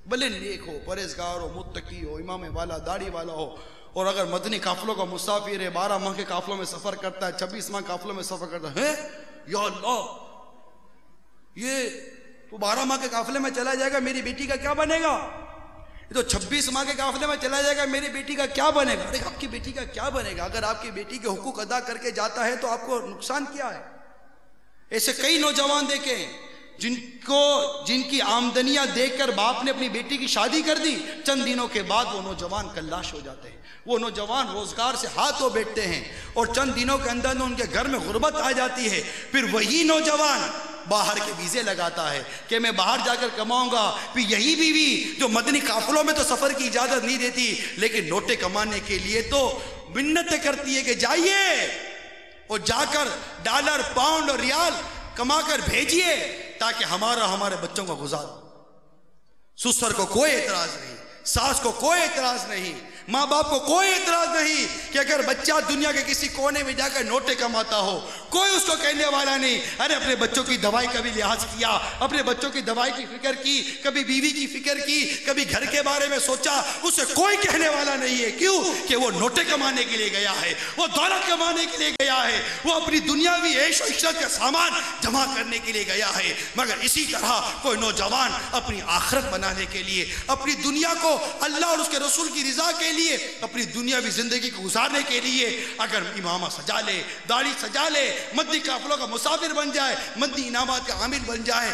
بھلے نیک ہو، پرہیزگار ہو، متقی ہو، امام والا، داڑھی والا ہو، اور اگر مدنی قافلوں کا مسافر ہے، 12 ماہ کے قافلوں میں سفر کرتا ہے، 26 ماہ قافلوں میں سفر کرتا ہے، یا اللہ یہ تو 12 ماہ کے قافلے میں چلا جائے گا، میری بیٹی کا کیا بنے گا؟ یہ تو 26 ماہ کے قافلے میں چلا جائے گا، میری بیٹی کا کیا بنے گا؟ ارے آپ کی بیٹی کا کیا بنے گا؟ اگر آپ کی بیٹی کے حقوق ادا کر کے جاتا ہے تو آپ کو نقصان کیا ہے؟ ایسے کئی نوجوان دیکھیں جن کی آمدنیاں دیکھ کر باپ نے اپنی بیٹی کی شادی کر دی، چند دنوں کے بعد وہ نوجوان کلاش ہو جاتے ہیں، وہ نوجوان روزگار سے ہاتھ دھو بیٹھتے ہیں، اور چند دنوں کے اندر ان کے گھر میں غربت آ جاتی ہے۔ پھر وہی نوجوان باہر کے ویزے لگاتا ہے کہ میں باہر جا کر کماؤں گا، پھر یہی بیوی جو مدنی قافلوں میں تو سفر کی اجازت نہیں دیتی لیکن نوٹے کمانے کے لیے تو منتیں کرتی ہے کہ جائیے اور جا کر ڈالر، پاؤنڈ اور ریال کما کر بھیجیے تاکہ ہمارے بچوں کو گزارو۔ سسر کو کوئی اعتراض نہیں، ساس کو کوئی اعتراض نہیں، ماں باپ کو کوئی اعتراض نہیں کہ اگر بچہ دنیا کے کسی کونے میں جا کر نوٹے کماتا ہو، کوئی اس کو کہنے والا نہیں ارے اپنے بچوں کی دوائی کا بھی لحاظ کیا، اپنے بچوں کی دوائی کی فکر کی، کبھی بیوی کی فکر کی، کبھی گھر کے بارے میں سوچا، اسے کوئی کہنے والا نہیں ہے۔ کیوں؟ کہ وہ نوٹے کمانے کے لیے گیا ہے، وہ دولت کمانے کے لیے گیا ہے، وہ اپنی دنیاوی عیش و عشرت کا سامان جمع کرنے کے لیے گیا ہے۔ مگر اسی طرح کوئی نوجوان اپنی آخرت بنانے کے لیے، اپنی دنیا کو اللہ اور اس کے رسول کی رضا کے لیے، اپنی دنیاوی زندگی کو گزارنے کے لیے اگر امامہ سجا لے، داڑھی سجا لے، مدنی قافلوں کا مسافر بن جائے، مدنی انعامات کا عامل بن جائے،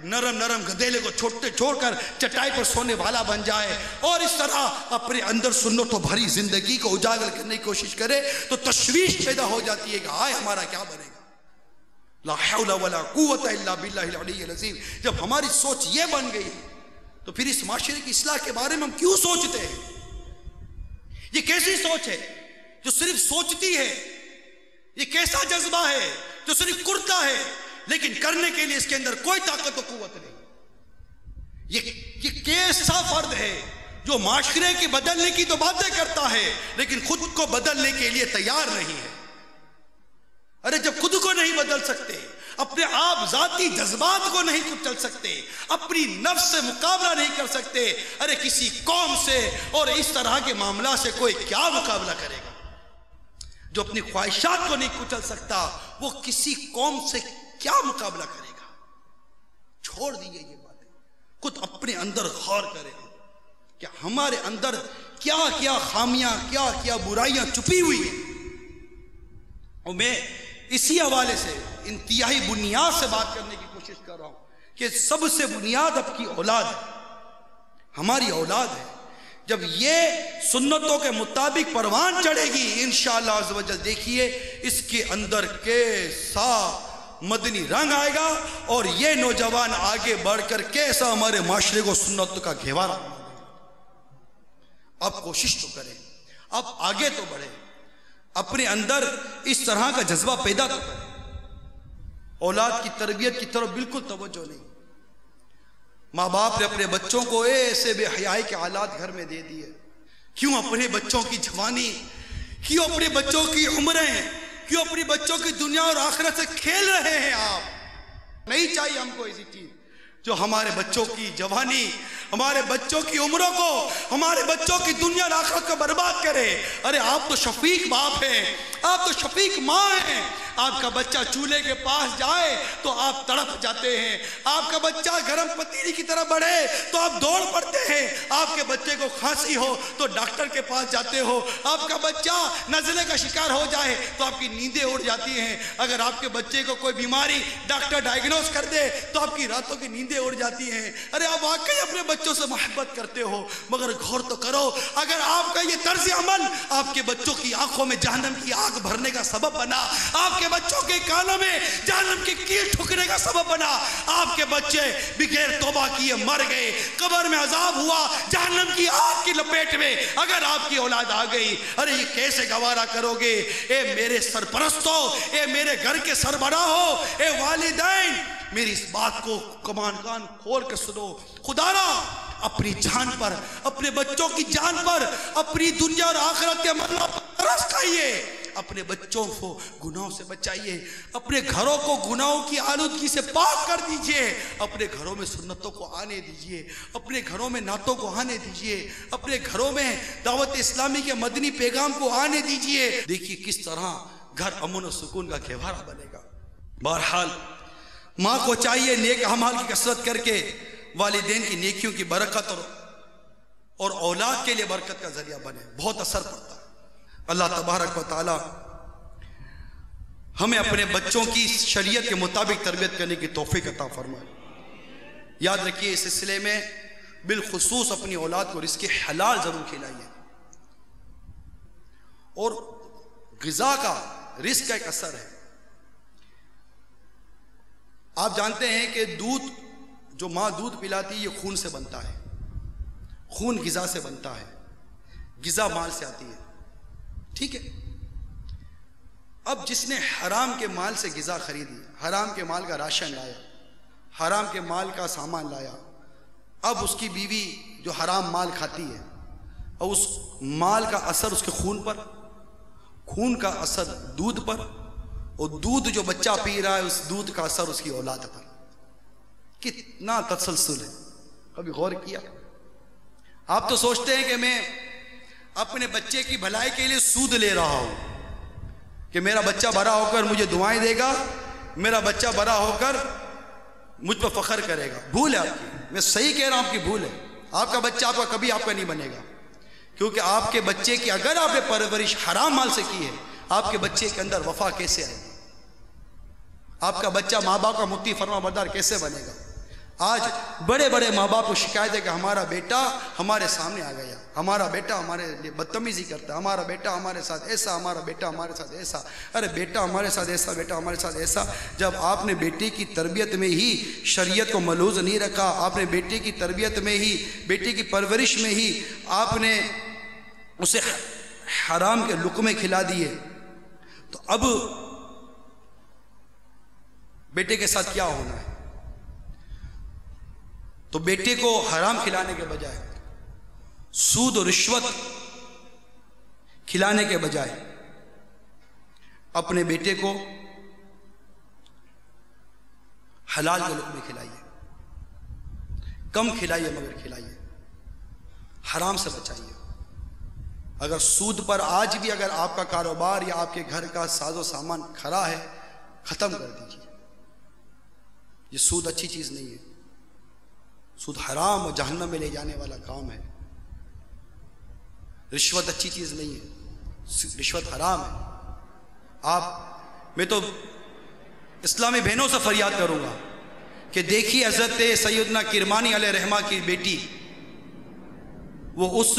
نرم نرم گدیلے کو چھوڑ کر چٹائی پر سونے والا بن جائے اور اس طرح اپنے اندر سنتوں بھری زندگی کو اجاگر کرنے کی کوشش کرے تو تشویش پیدا ہو جاتی ہے کہ آئے ہمارا کیا بنے گا. لا حول ولا قوت الا باللہ العلی العظیم. جب ہماری سوچ یہ بن گئی تو پھر اس معاشرے کی اصلاح کے بارے میں ہم کیوں سوچتے ہیں؟ یہ کیسی سوچ ہے جو صرف سوچتی ہے؟ یہ کیسا جذبہ ہے جو صرف کرتا ہے لیکن کرنے کے لیے اس کے اندر کوئی طاقت و قوت نہیں؟ یہ کیسا فرد ہے جو معاشرے کی بدلنے کی تو باتیں کرتا ہے لیکن خود کو بدلنے کے لیے تیار نہیں ہے؟ ارے جب خود کو نہیں بدل سکتے، اپنے آپ ذاتی جذبات کو نہیں کچل سکتے، اپنی نفس سے مقابلہ نہیں کر سکتے، ارے کسی قوم سے اور اس طرح کے معاملات سے کوئی کیا مقابلہ کرے گا؟ جو اپنی خواہشات کو نہیں کچل سکتا وہ کسی قوم سے کیا مقابلہ کرے گا؟ چھوڑ دیئے یہ باتیں، خود اپنے اندر غور کریں کہ ہمارے اندر کیا کیا خامیاں، کیا کیا برائیاں چھپی ہوئی ہیں. اور میں اسی حوالے سے انتہائی بنیاد سے بات کرنے کی کوشش کر رہا ہوں کہ سب سے بنیاد آپ کی اولاد ہے، ہماری اولاد ہے. جب یہ سنتوں کے مطابق پروان چڑھے گی انشاءاللہ عز و جل، دیکھیے اس کے اندر کیسا مدنی رنگ آئے گا اور یہ نوجوان آگے بڑھ کر کیسا ہمارے معاشرے کو سنتوں کا گھیوارہ بنا دے گا. اب کوشش تو کریں، اب آگے تو بڑھیں، اپنے اندر اس طرح کا جذبہ پیدا تو کریں. اولاد کی تربیت کی طرف بالکل توجہ نہیں. ماں باپ نے اپنے بچوں کو ایسے بے حیائی کے حالات گھر میں دے دیے. کیوں اپنے بچوں کی جوانی، کیوں اپنے بچوں کی عمریں، کیوں اپنے بچوں کی دنیا اور آخرت سے کھیل رہے ہیں آپ؟ نہیں چاہیے ہم کو ایسی چیز جو ہمارے بچوں کی جوانی، ہمارے بچوں کی عمروں کو، ہمارے بچوں کی دنیا اور آخرت کو برباد کرے. ارے آپ تو شفیق باپ ہیں، آپ تو شفیق ماں ہیں. آپ کا بچہ چولہے کے پاس جائے تو آپ تڑپ جاتے ہیں، آپ کا بچہ گرم پتیلی کی طرح بڑھے تو آپ دوڑ پڑتے ہیں، آپ کے بچے کو کھانسی ہو تو ڈاکٹر کے پاس جاتے ہو، آپ کا بچہ نزلے کا شکار ہو جائے تو آپ کی نیندیں اڑ جاتی ہیں، اگر آپ کے بچے کو کوئی بیماری ڈاکٹر ڈائیگنوز کر دے تو آپ کی راتوں کی نیندیں اڑ جاتی ہیں. ارے آپ واقعی اپنے بچوں سے محبت کرتے ہو، مگر غور تو کرو، اگر آپ کا یہ طرز عمل آپ کے بچوں کی آنکھوں میں جہنم کی آگ بھرنے کا سبب بنا، آپ کے بچوں کے کانوں میں جہنم کی کیل ٹھکنے کا سبب بنا، آپ کے بچے بغیر توبہ کیے مر گئے، قبر میں عذاب ہوا، جہنم کی آگ کی لپیٹ میں اگر آپ کی اولاد آ گئی، ارے یہ کیسے گوارا کرو گے؟ اے میرے سرپرستوں، اے میرے گھر کے سربراہوں، اے والدین، میری اس بات کو کان کھول کے سنو. خدا را اپنی جان پر، اپنے بچوں کی جان پر، اپنی دنیا اور آخرت کے عملوں پر ترس کھائیے، اپنے بچوں کو گناہوں سے بچائیے، اپنے گھروں کو گناہوں کی آلودگی سے پاک کر دیجئے، اپنے گھروں میں سنتوں کو آنے دیجئے، اپنے گھروں میں نعتوں کو آنے دیجئے، اپنے گھروں میں دعوت اسلامی کے مدنی پیغام کو آنے دیجئے. دیکھیے کس طرح گھر امن و سکون کا گہوارہ بنے گا. بہرحال ماں کو چاہیے نیک اعمال کی کثرت کر کے والدین کی نیکیوں کی برکت اور اولاد کے لیے برکت کا ذریعہ بنے، بہت اثر پڑتا ہے. اللہ تبارک و تعالی ہمیں اپنے بچوں کی شریعت کے مطابق تربیت کرنے کی توفیق عطا فرمائے. یاد رکھیے اس سلسلے میں بالخصوص اپنی اولاد کو رزق حلال ضرور کھلائیے. اور غذا کا، رزق کا ایک اثر ہے. آپ جانتے ہیں کہ دودھ، جو ماں دودھ پلاتی ہے یہ خون سے بنتا ہے، خون غذا سے بنتا ہے، غذا مال سے آتی ہے، ٹھیک ہے. اب جس نے حرام کے مال سے غذا خریدی، حرام کے مال کا راشن لایا، حرام کے مال کا سامان لایا، اب اس کی بیوی جو حرام مال کھاتی ہے اور اس مال کا اثر اس کے خون پر، خون کا اثر دودھ پر، اور دودھ جو بچہ پی رہا ہے اس دودھ کا اثر اس کی اولاد پر. کتنا تسلسل ہے، کبھی غور کیا؟ آپ تو سوچتے ہیں کہ میں اپنے بچے کی بھلائی کے لیے سود لے رہا ہوں کہ میرا بچہ بڑا ہو کر مجھے دعائیں دے گا، میرا بچہ بڑا ہو کر مجھ پر فخر کرے گا. بھول ہے آپ کی، میں صحیح کہہ رہا ہوں، آپ کی بھول ہے. آپ کا بچہ آپ کا کبھی آپ کا نہیں بنے گا، کیونکہ آپ کے بچے کی اگر آپ نے پرورش حرام مال سے کی ہے، آپ کے بچے کے اندر وفا کیسے آئے گی؟ آپ کا بچہ ماں باپ کا مطیع فرما بردار کیسے بنے گا؟ آج بڑے بڑے ماں باپ کو شکایت ہے کہ ہمارا بیٹا ہمارے سامنے آ گیا، ہمارا بیٹا ہمارے لیے بدتمیزی کرتا ہے، ہمارا بیٹا ہمارے ساتھ ایسا، ہمارا بیٹا ہمارے ساتھ ایسا۔ ارے بیٹا ہمارے ساتھ ایسا، بیٹا ہمارے ساتھ ایسا، جب آپ نے بیٹے کی تربیت میں ہی شریعت کو ملحوظ نہیں رکھا، آپ نے بیٹے کی تربیت میں ہی، بیٹے کی پرورش میں ہی آپ نے اسے حرام کے لقمے کھلا دیے، تو اب بیٹے کے ساتھ کیا ہونا ہے؟ تو بیٹے کو حرام کھلانے کے بجائے، سود اور رشوت کھلانے کے بجائے اپنے بیٹے کو حلال کے لقمے کھلائیے، کم کھلائیے مگر کھلائیے، حرام سے بچائیے۔ اگر سود پر آج بھی اگر آپ کا کاروبار یا آپ کے گھر کا ساز و سامان کھڑا ہے، ختم کر دیجیے۔ یہ سود اچھی چیز نہیں ہے، سود حرام اور جہنم میں لے جانے والا کام ہے۔ رشوت اچھی چیز نہیں ہے، رشوت حرام ہے۔ میں تو اسلامی بہنوں سے فریاد کروں گا کہ دیکھیے حضرت سیدنا کرمانی علیہ رحمہ کی بیٹی، وہ اس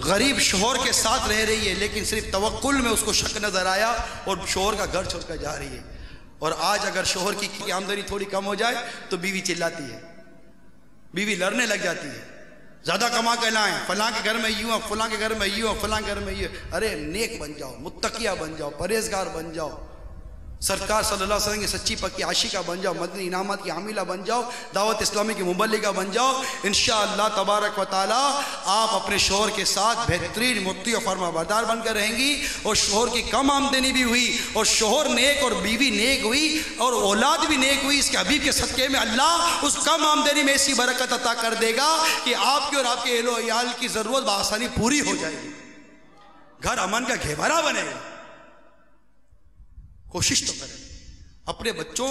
غریب شوہر کے ساتھ رہ رہی ہے، لیکن صرف توکل میں اس کو شک نظر آیا اور شوہر کا گھر چھوڑ کر جا رہی ہے۔ اور آج اگر شوہر کی آمدنی تھوڑی کم ہو جائے تو بیوی چلاتی ہے، بیوی لڑنے لگ جاتی ہے، زیادہ کما کے لائیں، فلاں کے گھر میں یوں ہے، فلاں کے گھر میں یوں ہے، فلاں کے گھر میں یوں ہے۔ ارے نیک بن جاؤ، متقیہ بن جاؤ، پرہیزگار بن جاؤ، سرکار صلی اللہ علیہ وسلم کی سچی پکی عاشقہ بن جاؤ، مدنی انعامات کی حاملہ بن جاؤ، دعوت اسلامی کی مبلغہ بن جاؤ۔ انشاءاللہ تبارک و تعالی آپ اپنے شوہر کے ساتھ بہترین مطیع و فرما بردار بن کر رہیں گی، اور شوہر کی کم آمدنی بھی ہوئی اور شوہر نیک اور بیوی نیک ہوئی اور اولاد بھی نیک ہوئی، اس کے حبیب کے صدقے میں اللہ اس کم آمدنی میں ایسی برکت عطا کر دے گا کہ آپ کی اور آپ کے اہل و عیال کی ضرورت بآسانی پوری ہو جائے گی، گھر امن کا گہوارہ بنے گا۔ کوشش تو کریں، اپنے بچوں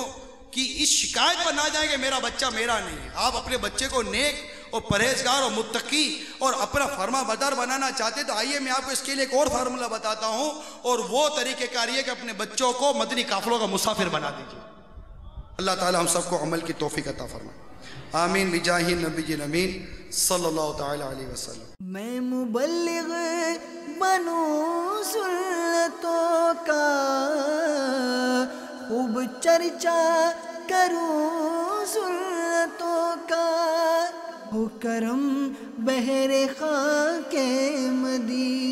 کی اس شکایت پر نہ جائیں کہ میرا بچہ میرا نہیں ہے۔ آپ اپنے بچے کو نیک اور پرہیزگار اور متقی اور اپنا فرما بردار بنانا چاہتے تو آئیے میں آپ کو اس کے لیے ایک اور فارمولہ بتاتا ہوں، اور وہ طریقہ کار یہ کہ اپنے بچوں کو مدنی قافلوں کا مسافر بنا دیجیے۔ اللہ تعالی ہم سب کو عمل کی توفیق عطا فرمائے، آمین بجاہ نبی الامین صلی اللہ تعالی علیہ وسلم۔ میں مبلغ بنوں سنتوں کا، خوب چرچا کروں سنتوں کا، ہو کرم بہر خاک مدینہ۔